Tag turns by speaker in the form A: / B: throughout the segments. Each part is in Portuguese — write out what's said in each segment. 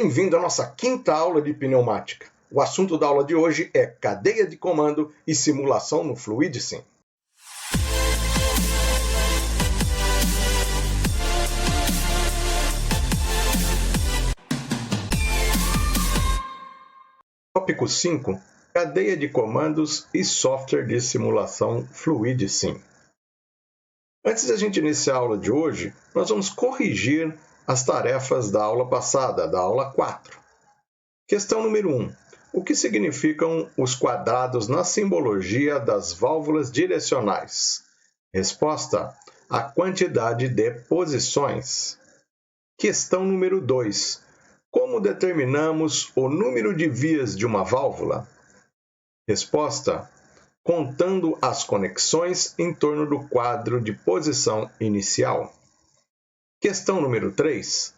A: Bem-vindo à nossa quinta aula de pneumática. O assunto da aula de hoje é cadeia de comando e simulação no FluidSim. Tópico 5. Cadeia de comandos e software de simulação FluidSim. Antes de a gente iniciar a aula de hoje, nós vamos corrigir as tarefas da aula passada, da aula 4. Questão número 1. O que significam os quadrados na simbologia das válvulas direcionais? Resposta: a quantidade de posições. Questão número 2. Como determinamos o número de vias de uma válvula? Resposta: contando as conexões em torno do quadro de posição inicial. Questão número 3.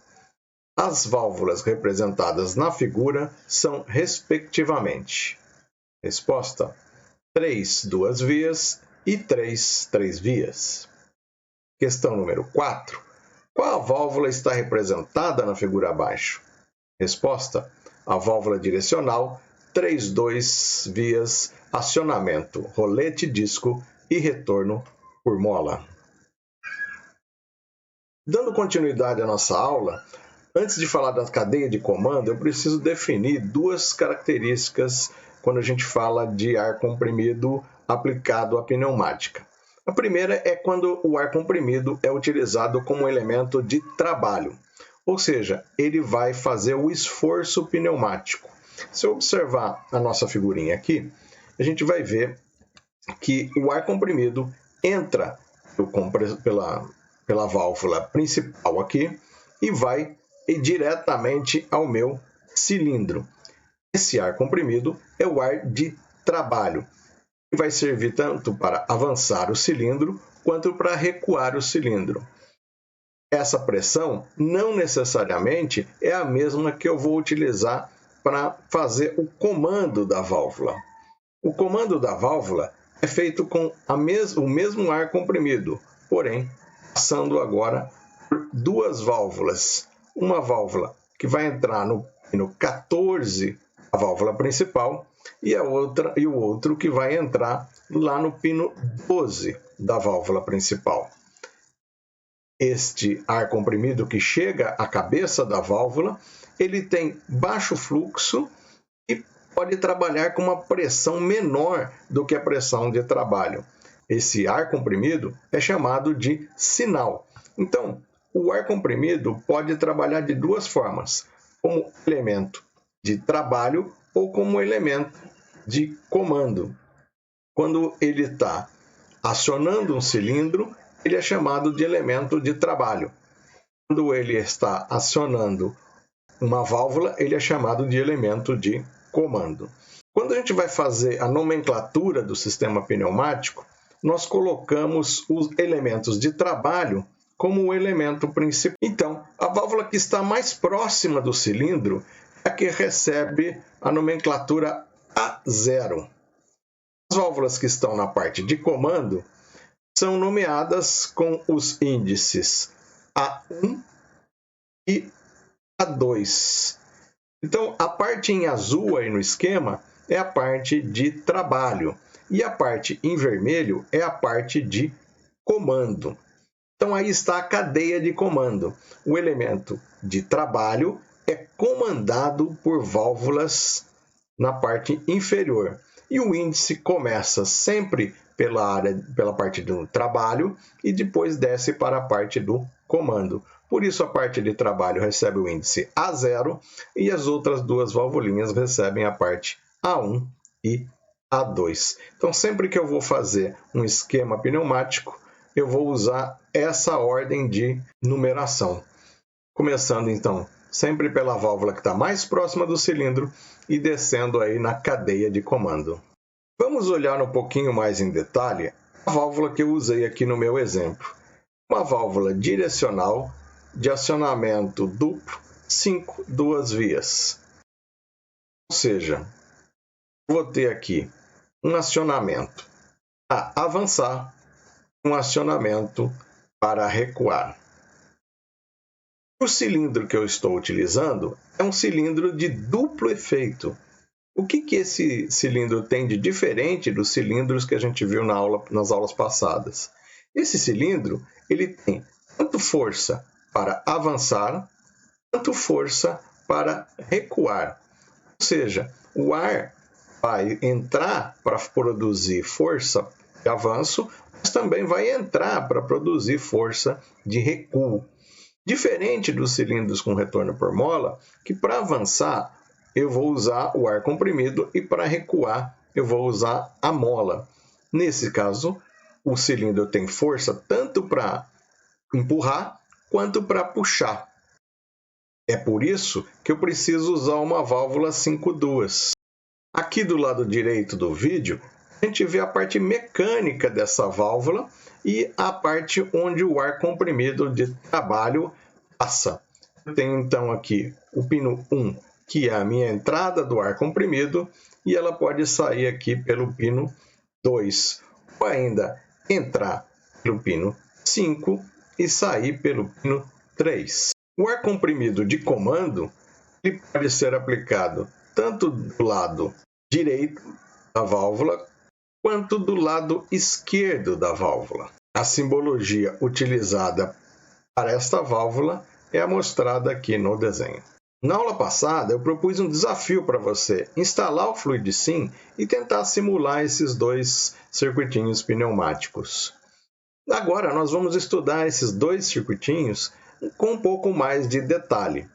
A: As válvulas representadas na figura são, respectivamente. Resposta: 3 duas vias e 3 três vias. Questão número 4. Qual a válvula está representada na figura abaixo? Resposta: a válvula direcional, 3 2 vias, acionamento, rolete disco e retorno por mola. Dando continuidade à nossa aula, antes de falar da cadeia de comando, eu preciso definir duas características quando a gente fala de ar comprimido aplicado à pneumática. A primeira é quando o ar comprimido é utilizado como elemento de trabalho, ou seja, ele vai fazer o esforço pneumático. Se eu observar a nossa figurinha aqui, a gente vai ver que o ar comprimido entra pela válvula principal aqui e vai diretamente ao meu cilindro. Esse ar comprimido é o ar de trabalho, que vai servir tanto para avançar o cilindro quanto para recuar o cilindro. Essa pressão não necessariamente é a mesma que eu vou utilizar para fazer o comando da válvula. O comando da válvula é feito com o mesmo ar comprimido, porém, passando agora por duas válvulas. Uma válvula que vai entrar no pino 14, a válvula principal, e o outro que vai entrar lá no pino 12 da válvula principal. Este ar comprimido que chega à cabeça da válvula, ele tem baixo fluxo e pode trabalhar com uma pressão menor do que a pressão de trabalho. Esse ar comprimido é chamado de sinal. Então, o ar comprimido pode trabalhar de duas formas, como elemento de trabalho ou como elemento de comando. Quando ele está acionando um cilindro, ele é chamado de elemento de trabalho. Quando ele está acionando uma válvula, ele é chamado de elemento de comando. Quando a gente vai fazer a nomenclatura do sistema pneumático, nós colocamos os elementos de trabalho como o elemento principal. Então, a válvula que está mais próxima do cilindro é a que recebe a nomenclatura A0. As válvulas que estão na parte de comando são nomeadas com os índices A1 e A2. Então, a parte em azul aí no esquema é a parte de trabalho e a parte em vermelho é a parte de comando. Então, aí está a cadeia de comando. O elemento de trabalho é comandado por válvulas na parte inferior. E o índice começa sempre pela parte do trabalho e depois desce para a parte do comando. Por isso, a parte de trabalho recebe o índice A0 e as outras duas valvulinhas recebem a parte A1 e A2. Então, sempre que eu vou fazer um esquema pneumático, eu vou usar essa ordem de numeração. Começando, então, sempre pela válvula que está mais próxima do cilindro e descendo aí na cadeia de comando. Vamos olhar um pouquinho mais em detalhe a válvula que eu usei aqui no meu exemplo. Uma válvula direcional de acionamento duplo, 5 duas vias. Ou seja, vou ter aqui um acionamento para avançar, um acionamento para recuar. O cilindro que eu estou utilizando é um cilindro de duplo efeito. O que esse cilindro tem de diferente dos cilindros que a gente viu nas aulas passadas? Esse cilindro ele tem tanto força para avançar, quanto força para recuar. Ou seja, o ar vai entrar para produzir força de avanço, mas também vai entrar para produzir força de recuo. Diferente dos cilindros com retorno por mola, que para avançar eu vou usar o ar comprimido e para recuar eu vou usar a mola. Nesse caso, o cilindro tem força tanto para empurrar quanto para puxar. É por isso que eu preciso usar uma válvula 5-duas. Aqui do lado direito do vídeo, a gente vê a parte mecânica dessa válvula e a parte onde o ar comprimido de trabalho passa. Eu tenho então aqui o pino 1, que é a minha entrada do ar comprimido, e ela pode sair aqui pelo pino 2, ou ainda entrar pelo pino 5 e sair pelo pino 3. O ar comprimido de comando ele pode ser aplicado tanto do lado direito da válvula quanto do lado esquerdo da válvula. A simbologia utilizada para esta válvula é mostrada aqui no desenho. Na aula passada, eu propus um desafio para você instalar o FluidSim e tentar simular esses dois circuitinhos pneumáticos. Agora, nós vamos estudar esses dois circuitinhos com um pouco mais de detalhe.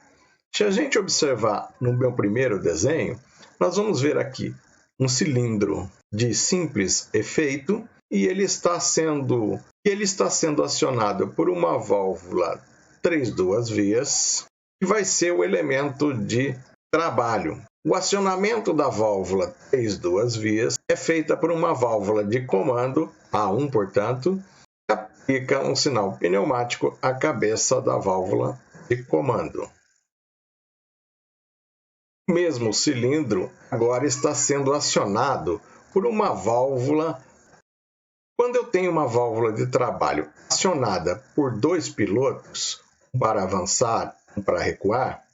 A: Se a gente observar no meu primeiro desenho, nós vamos ver aqui um cilindro de simples efeito e ele está sendo acionado por uma válvula 3-duas vias, que vai ser o elemento de trabalho. O acionamento da válvula 3-duas vias é feita por uma válvula de comando, A1, portanto, que aplica um sinal pneumático à cabeça da válvula de comando. O mesmo cilindro agora está sendo acionado por uma válvula. Quando eu tenho uma válvula de trabalho acionada por dois pilotos, um para avançar e um para recuar,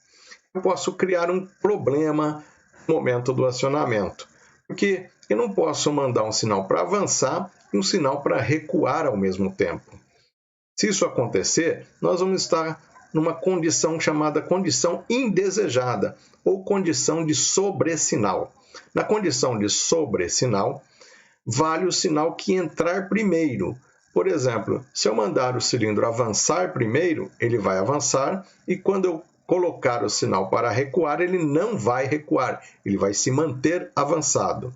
A: eu posso criar um problema no momento do acionamento, porque eu não posso mandar um sinal para avançar e um sinal para recuar ao mesmo tempo. Se isso acontecer, nós vamos estar numa condição chamada condição indesejada ou condição de sobressinal. Na condição de sobressinal, vale o sinal que entrar primeiro. Por exemplo, se eu mandar o cilindro avançar primeiro, ele vai avançar e quando eu colocar o sinal para recuar, ele não vai recuar, ele vai se manter avançado.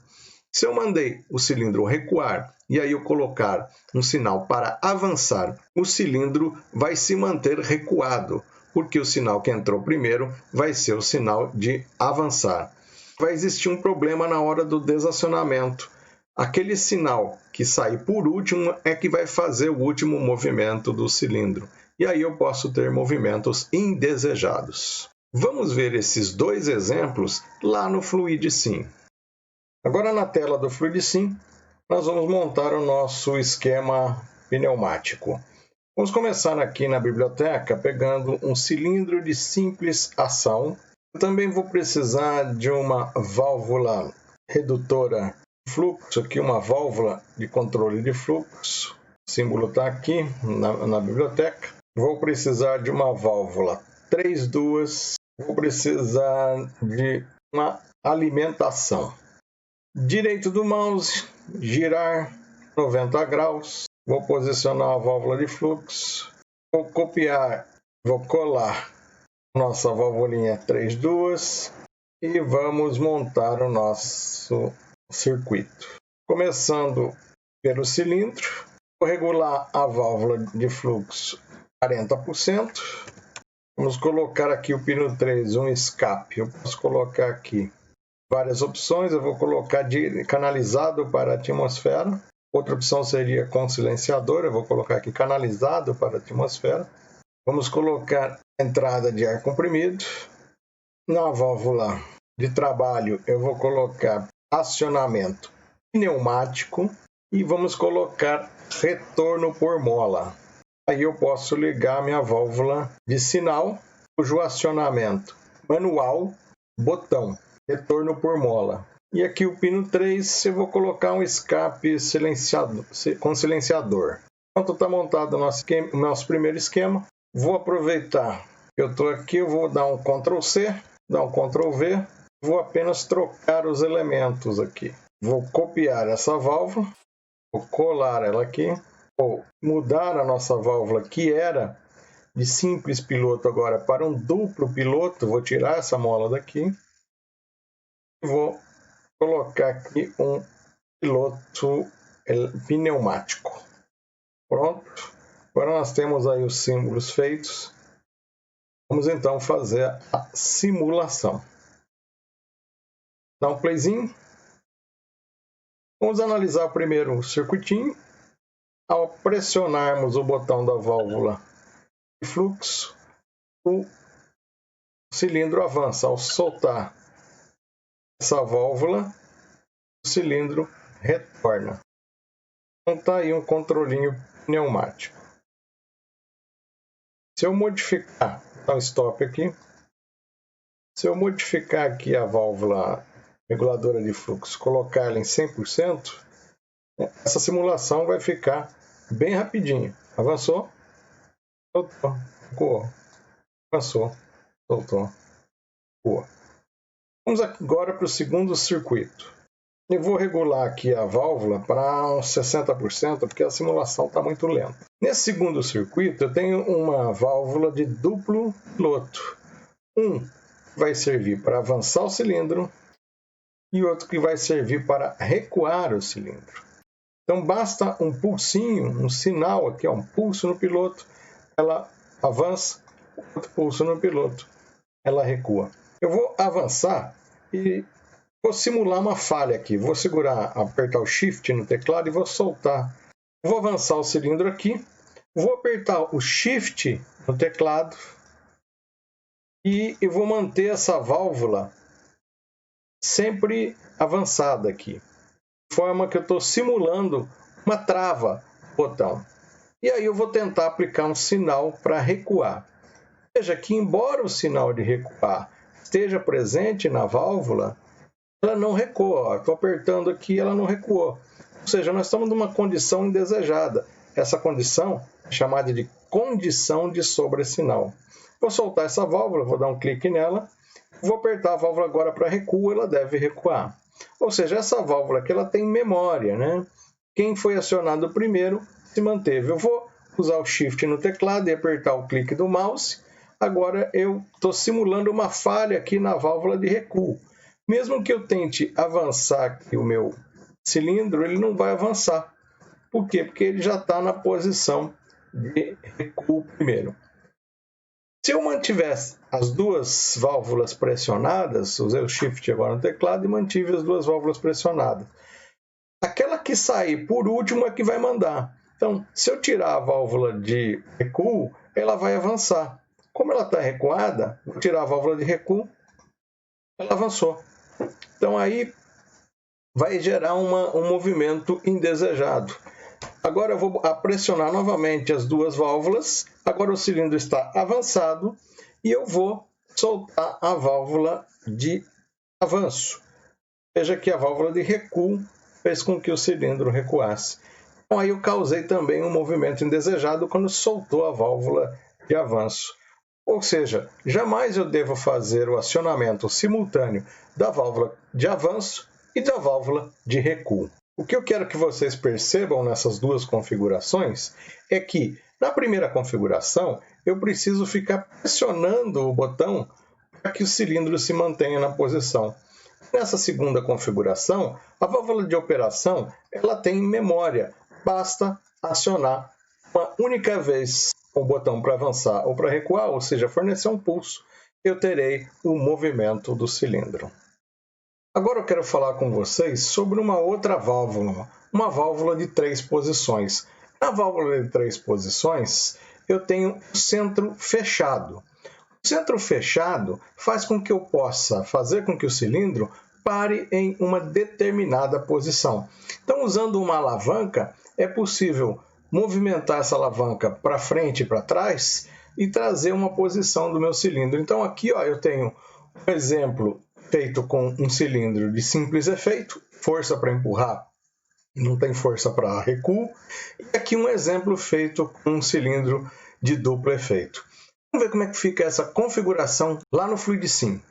A: Se eu mandei o cilindro recuar e aí eu colocar um sinal para avançar, o cilindro vai se manter recuado, porque o sinal que entrou primeiro vai ser o sinal de avançar. Vai existir um problema na hora do desacionamento. Aquele sinal que sai por último é que vai fazer o último movimento do cilindro. E aí eu posso ter movimentos indesejados. Vamos ver esses dois exemplos lá no FluidSim. Agora na tela do FluidSim, nós vamos montar o nosso esquema pneumático. Vamos começar aqui na biblioteca pegando um cilindro de simples ação. Eu também vou precisar de uma válvula redutora de fluxo, aqui uma válvula de controle de fluxo. O símbolo está aqui na biblioteca. Vou precisar de uma válvula 3-duas. Vou precisar de uma alimentação. Direito do mouse, girar 90 graus. Vou posicionar a válvula de fluxo. Vou copiar, vou colar nossa válvulinha 3-duas e vamos montar o nosso circuito. Começando pelo cilindro, vou regular a válvula de fluxo 40%. Vamos colocar aqui o pino 3, um escape. Eu posso colocar aqui várias opções. Eu vou colocar de canalizado para a atmosfera. Outra opção seria com silenciador. Eu vou colocar aqui canalizado para a atmosfera. Vamos colocar entrada de ar comprimido. Na válvula de trabalho, eu vou colocar acionamento pneumático e vamos colocar retorno por mola. Aí eu posso ligar minha válvula de sinal cujo acionamento manual, botão, retorno por mola. E aqui o pino 3, eu vou colocar um escape com silenciador. Enquanto está montado o nosso primeiro esquema, vou aproveitar que eu estou aqui, eu vou dar um Ctrl C, dar um Ctrl V, vou apenas trocar os elementos aqui. Vou copiar essa válvula, vou colar ela aqui, vou mudar a nossa válvula que era de simples piloto agora para um duplo piloto, vou tirar essa mola daqui e vou colocar aqui um piloto pneumático. Pronto. Agora nós temos aí os símbolos feitos. Vamos então fazer a simulação. Dá um playzinho. Vamos analisar primeiro o circuitinho. Ao pressionarmos o botão da válvula de fluxo, o cilindro avança. Ao soltar essa válvula, o cilindro retorna. Então está aí um controlinho pneumático. Se eu modificar, dá um stop aqui. Se eu modificar aqui a válvula reguladora de fluxo, colocar ela em 100%, essa simulação vai ficar bem rapidinho. Avançou, soltou, recuou. Avançou, soltou, recuou. Vamos agora para o segundo circuito. Eu vou regular aqui a válvula para uns 60%, porque a simulação está muito lenta. Nesse segundo circuito, eu tenho uma válvula de duplo piloto. Um vai servir para avançar o cilindro e outro que vai servir para recuar o cilindro. Então, basta um pulsinho, um sinal aqui, um pulso no piloto, ela avança, outro pulso no piloto, ela recua. Eu vou avançar e vou simular uma falha aqui. Vou apertar o Shift no teclado e vou soltar. Vou avançar o cilindro aqui. Vou apertar o Shift no teclado. E eu vou manter essa válvula sempre avançada aqui. De forma que eu estou simulando uma trava no botão. E aí eu vou tentar aplicar um sinal para recuar. Veja que embora o sinal de recuar esteja presente na válvula, ela não recuou. Estou apertando aqui, ela não recuou. Ou seja, nós estamos numa condição indesejada. Essa condição é chamada de condição de sobressinal. Vou soltar essa válvula, vou dar um clique nela. Vou apertar a válvula agora para recuo, ela deve recuar. Ou seja, essa válvula aqui ela tem memória, né? Quem foi acionado primeiro se manteve. Eu vou usar o Shift no teclado e apertar o clique do mouse. Agora eu estou simulando uma falha aqui na válvula de recuo. Mesmo que eu tente avançar aqui o meu cilindro, ele não vai avançar. Por quê? Porque ele já está na posição de recuo primeiro. Se eu mantivesse as duas válvulas pressionadas, usei o Shift agora no teclado e mantive as duas válvulas pressionadas. Aquela que sair por último é que vai mandar. Então, se eu tirar a válvula de recuo, ela vai avançar. Como ela está recuada, vou tirar a válvula de recuo, ela avançou. Então aí vai gerar um movimento indesejado. Agora eu vou pressionar novamente as duas válvulas. Agora o cilindro está avançado e eu vou soltar a válvula de avanço. Veja que a válvula de recuo fez com que o cilindro recuasse. Então aí eu causei também um movimento indesejado quando soltou a válvula de avanço. Ou seja, jamais eu devo fazer o acionamento simultâneo da válvula de avanço e da válvula de recuo. O que eu quero que vocês percebam nessas duas configurações é que, na primeira configuração, eu preciso ficar pressionando o botão para que o cilindro se mantenha na posição. Nessa segunda configuração, a válvula de operação ela tem memória. Basta acionar uma única vez o botão para avançar ou para recuar, ou seja, fornecer um pulso, eu terei o movimento do cilindro. Agora eu quero falar com vocês sobre uma outra válvula, uma válvula de 3 posições. Na válvula de 3 posições, eu tenho o centro fechado. O centro fechado faz com que eu possa fazer com que o cilindro pare em uma determinada posição. Então, usando uma alavanca, é possível movimentar essa alavanca para frente e para trás e trazer uma posição do meu cilindro. Então aqui ó, eu tenho um exemplo feito com um cilindro de simples efeito, força para empurrar, não tem força para recuo, e aqui um exemplo feito com um cilindro de duplo efeito. Vamos ver como é que fica essa configuração lá no FluidSim.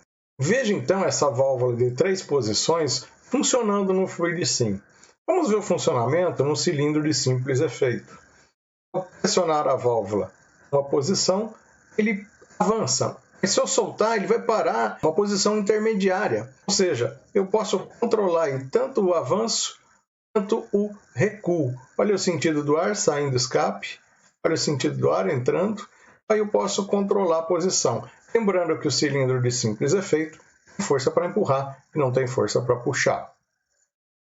A: Veja então essa válvula de 3 posições funcionando no FluidSim. Vamos ver o funcionamento no cilindro de simples efeito. Ao pressionar a válvula em uma posição, ele avança. E se eu soltar, ele vai parar em uma posição intermediária. Ou seja, eu posso controlar em tanto o avanço quanto o recuo. Olha o sentido do ar saindo do escape, olha o sentido do ar entrando. Aí eu posso controlar a posição. Lembrando que o cilindro de simples efeito tem força para empurrar e não tem força para puxar.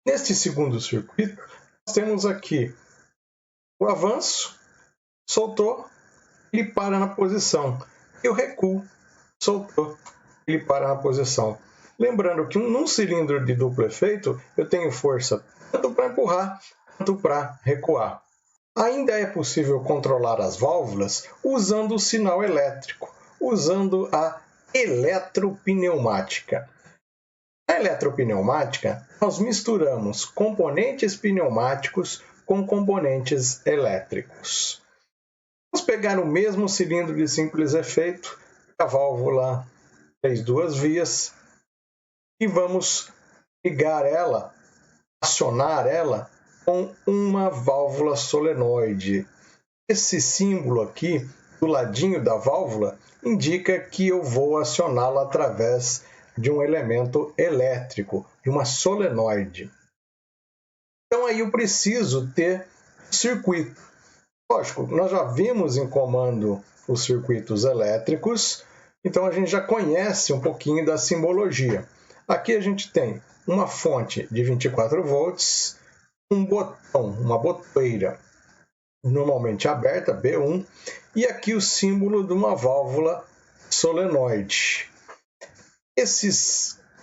A: Neste segundo circuito, nós temos aqui o avanço, soltou, ele para na posição. E o recuo, soltou, ele para na posição. Lembrando que num cilindro de duplo efeito, eu tenho força tanto para empurrar quanto para recuar. Ainda é possível controlar as válvulas usando o sinal elétrico, usando a eletropneumática. Na eletropneumática, nós misturamos componentes pneumáticos com componentes elétricos. Vamos pegar o mesmo cilindro de simples efeito, a válvula 2 vias, e vamos ligar ela, acionar ela com uma válvula solenoide. Esse símbolo aqui, do ladinho da válvula, indica que eu vou acioná-la através de um elemento elétrico, de uma solenoide. Então aí eu preciso ter circuito. Lógico, nós já vimos em comando os circuitos elétricos, então a gente já conhece um pouquinho da simbologia. Aqui a gente tem uma fonte de 24 volts, um botão, uma botoeira, normalmente aberta, B1, e aqui o símbolo de uma válvula solenoide. Esse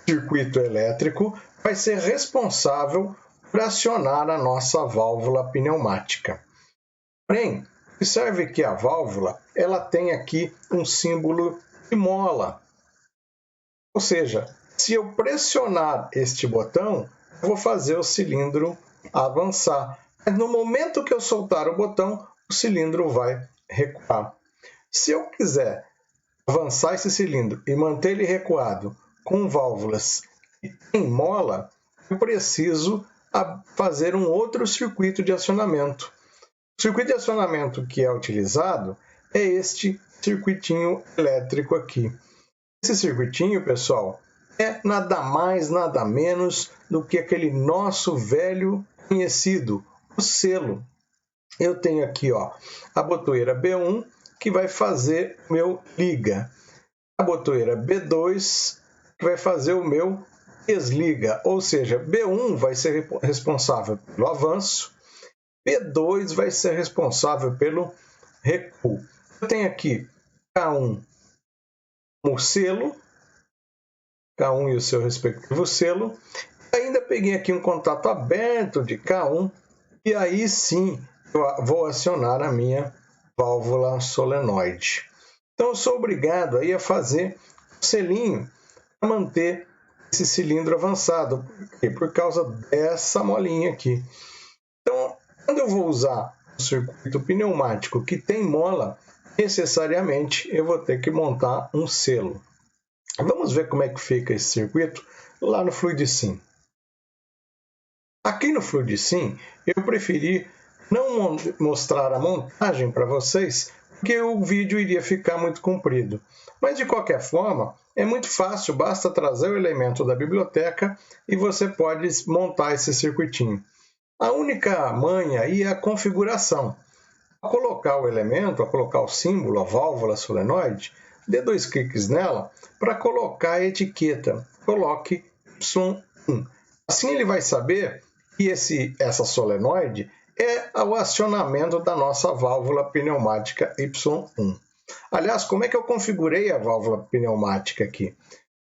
A: circuito elétrico vai ser responsável por acionar a nossa válvula pneumática. Porém, observe que a válvula ela tem aqui um símbolo de mola. Ou seja, se eu pressionar este botão, eu vou fazer o cilindro avançar. Mas no momento que eu soltar o botão, o cilindro vai recuar. Se eu quiser avançar esse cilindro e manter ele recuado com válvulas em mola, eu preciso fazer um outro circuito de acionamento. O circuito de acionamento que é utilizado é este circuitinho elétrico aqui. Esse circuitinho, pessoal, é nada mais, nada menos do que aquele nosso velho conhecido, o selo. Eu tenho aqui ó, a botoeira B1, que vai fazer o meu liga. A botoeira B2, que vai fazer o meu desliga. Ou seja, B1 vai ser responsável pelo avanço, B2 vai ser responsável pelo recuo. Eu tenho aqui K1 como selo, K1 e o seu respectivo selo. Ainda peguei aqui um contato aberto de K1 e aí sim eu vou acionar a minha válvula solenoide. Então eu sou obrigado aí a fazer um selinho para manter esse cilindro avançado. Por quê? Por causa dessa molinha aqui. Então, quando eu vou usar um circuito pneumático que tem mola, necessariamente eu vou ter que montar um selo. Vamos ver como é que fica esse circuito lá no FluidSim. Aqui no FluidSim, eu preferi não mostrar a montagem para vocês, porque o vídeo iria ficar muito comprido. Mas, de qualquer forma, é muito fácil, basta trazer o elemento da biblioteca e você pode montar esse circuitinho. A única manha aí é a configuração. Ao colocar o elemento, ao colocar o símbolo, a válvula solenoide, dê 2 cliques nela para colocar a etiqueta. Coloque Y1. Assim ele vai saber que essa solenoide é o acionamento da nossa válvula pneumática Y1. Aliás, como é que eu configurei a válvula pneumática aqui?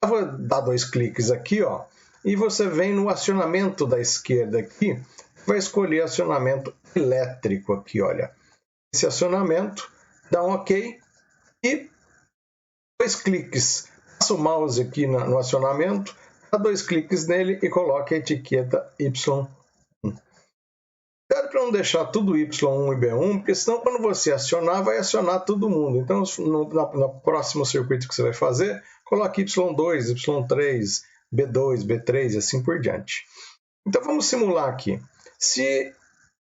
A: Eu vou dar 2 cliques aqui, ó, e você vem no acionamento da esquerda aqui, vai escolher acionamento elétrico aqui, olha. Esse acionamento, dá um OK e 2 cliques. Passa o mouse aqui no acionamento, dá 2 cliques nele e coloque a etiqueta Y1. Cuidado para não deixar tudo Y1 e B1, porque senão quando você acionar, vai acionar todo mundo. Então, no próximo circuito que você vai fazer, coloque Y2, Y3, B2, B3 e assim por diante. Então, vamos simular aqui. Se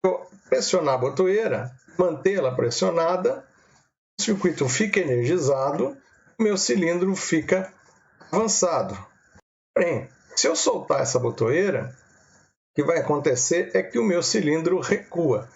A: eu pressionar a botoeira, mantê-la pressionada, o circuito fica energizado, o meu cilindro fica avançado. Porém, se eu soltar essa botoeira, o que vai acontecer é que o meu cilindro recua.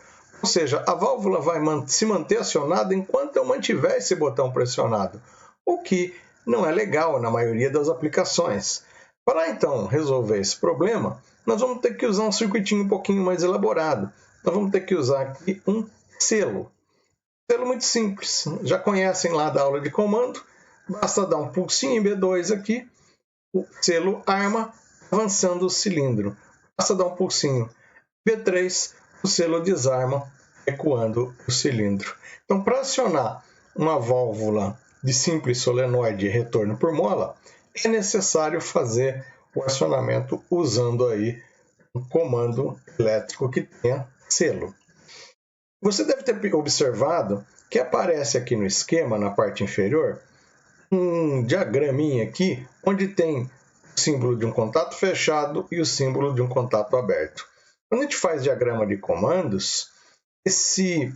A: Ou seja, a válvula vai se manter acionada enquanto eu mantiver esse botão pressionado, o que não é legal na maioria das aplicações. Para então resolver esse problema, nós vamos ter que usar um circuitinho um pouquinho mais elaborado. Nós vamos ter que usar aqui um selo. Selo muito simples, já conhecem lá da aula de comando, basta dar um pulsinho em B2 aqui, o selo arma avançando o cilindro. Basta dar um pulsinho B3, o selo desarma recuando o cilindro. Então, para acionar uma válvula de simples solenoide retorno por mola, é necessário fazer o acionamento usando aí um comando elétrico que tenha selo. Você deve ter observado que aparece aqui no esquema, na parte inferior, um diagraminha aqui, onde tem o símbolo de um contato fechado e o símbolo de um contato aberto. Quando a gente faz diagrama de comandos, esses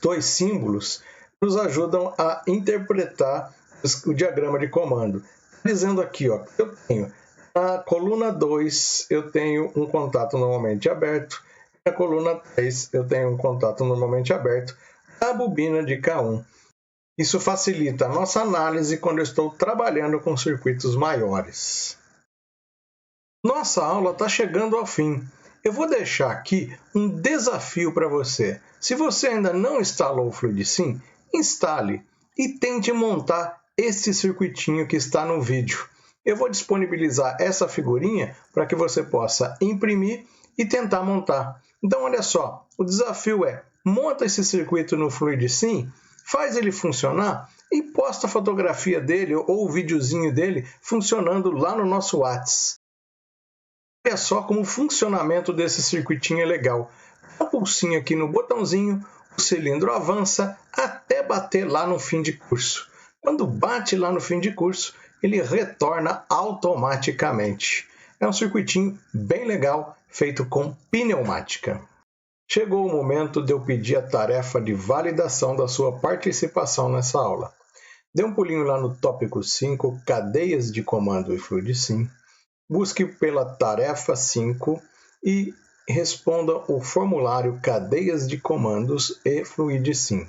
A: 2 símbolos nos ajudam a interpretar o diagrama de comando. Dizendo aqui, ó, eu tenho na coluna 2, eu tenho um contato normalmente aberto, na coluna 3, eu tenho um contato normalmente aberto, na bobina de K1. Isso facilita a nossa análise quando eu estou trabalhando com circuitos maiores. Nossa aula está chegando ao fim. Eu vou deixar aqui um desafio para você. Se você ainda não instalou o FluidSim, instale e tente montar esse circuitinho que está no vídeo. Eu vou disponibilizar essa figurinha para que você possa imprimir e tentar montar. Então, olha só, o desafio é: monta esse circuito no FluidSim, faz ele funcionar e posta a fotografia dele ou o videozinho dele funcionando lá no nosso WhatsApp. Olha só como o funcionamento desse circuitinho é legal. Dá um pulsinho aqui no botãozinho, o cilindro avança até bater lá no fim de curso. Quando bate lá no fim de curso, ele retorna automaticamente. É um circuitinho bem legal, feito com pneumática. Chegou o momento de eu pedir a tarefa de validação da sua participação nessa aula. Dê um pulinho lá no tópico 5, cadeias de comando e FluidSim. Busque pela tarefa 5 e responda o formulário cadeias de comandos e FluidSim.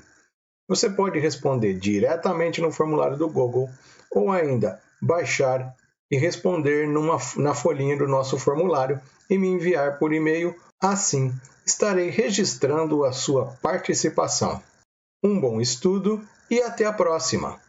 A: Você pode responder diretamente no formulário do Google ou ainda baixar e responder na folhinha do nosso formulário e me enviar por e-mail. Assim, estarei registrando a sua participação. Um bom estudo e até a próxima!